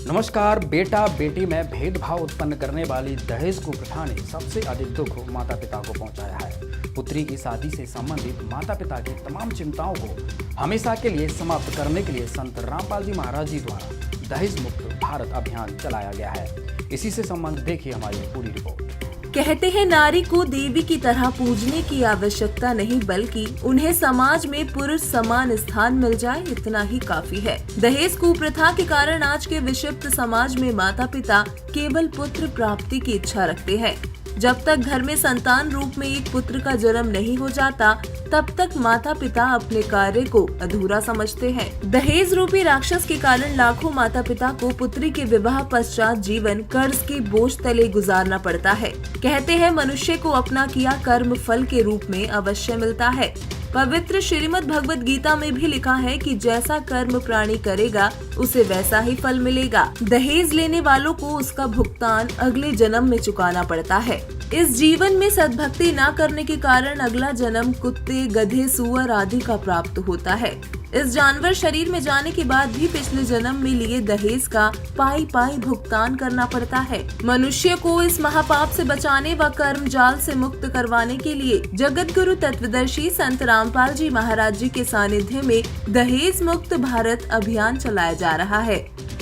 नमस्कार। बेटा बेटी में भेदभाव उत्पन्न करने वाली दहेज कुप्रथा ने सबसे अधिक दुख माता पिता को पहुंचाया है। पुत्री की शादी से संबंधित माता पिता की तमाम चिंताओं को हमेशा के लिए समाप्त करने के लिए संत रामपाल जी महाराज जी द्वारा दहेज मुक्त भारत अभियान चलाया गया है। इसी से संबंध देखिए हमारी पूरी रिपोर्ट। कहते हैं नारी को देवी की तरह पूजने की आवश्यकता नहीं, बल्कि उन्हें समाज में पुरुष समान स्थान मिल जाए, इतना ही काफी है। दहेज कुप्रथा के कारण आज के विक्षिप्त समाज में माता पिता केवल पुत्र प्राप्ति की इच्छा रखते हैं। जब तक घर में संतान रूप में एक पुत्र का जन्म नहीं हो जाता, तब तक माता पिता अपने कार्य को अधूरा समझते हैं। दहेज रूपी राक्षस के कारण लाखों माता पिता को पुत्री के विवाह पश्चात जीवन कर्ज के बोझ तले गुजारना पड़ता है। कहते हैं मनुष्य को अपना किया कर्म फल के रूप में अवश्य मिलता है। पवित्र श्रीमद् भगवत गीता में भी लिखा है कि जैसा कर्म प्राणी करेगा उसे वैसा ही फल मिलेगा। दहेज लेने वालों को उसका भुगतान अगले जन्म में चुकाना पड़ता है। इस जीवन में सद्भक्ति न करने के कारण अगला जन्म कुत्ते, गधे, सुअर आदि का प्राप्त होता है। इस जानवर शरीर में जाने के बाद भी पिछले जन्म में लिए दहेज का पाई पाई भुगतान करना पड़ता है। मनुष्य को इस महापाप से बचाने व कर्म जाल से मुक्त करवाने के लिए जगत गुरु तत्वदर्शी संत रामपाल जी महाराज जी के सानिध्य में दहेज मुक्त भारत अभियान चलाया जा रहा है।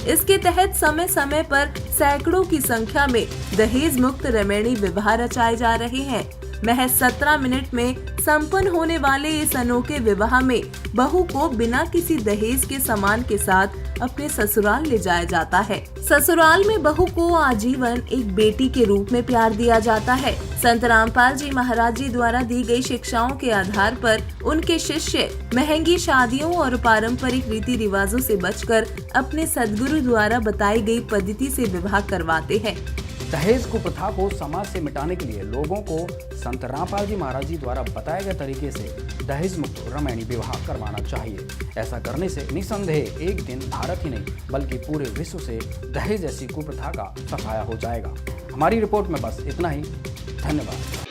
इसके तहत समय समय पर सैकड़ों की संख्या में दहेज मुक्त रमणीय विवाह रचाए जा रहे हैं। महज 17 मिनट में संपन्न होने वाले इस अनोखे विवाह में बहू को बिना किसी दहेज के सामान के साथ अपने ससुराल ले जाया जाता है। ससुराल में बहू को आजीवन एक बेटी के रूप में प्यार दिया जाता है। संत रामपाल जी महाराज जी द्वारा दी गई शिक्षाओं के आधार पर उनके शिष्य महंगी शादियों और पारंपरिक रीति रिवाजों से बचकर अपने सदगुरु द्वारा बताई गई पद्धति से विवाह करवाते हैं। दहेज कुप्रथा को समाज से मिटाने के लिए लोगों को संत रामपाल जी महाराज जी द्वारा बताए गए तरीके से दहेज मुक्त रमणीय विवाह करवाना चाहिए। ऐसा करने से निसंदेह एक दिन भारत ही नहीं बल्कि पूरे विश्व से दहेज जैसी कुप्रथा का सफाया हो जाएगा। हमारी रिपोर्ट में बस इतना ही। धन्यवाद।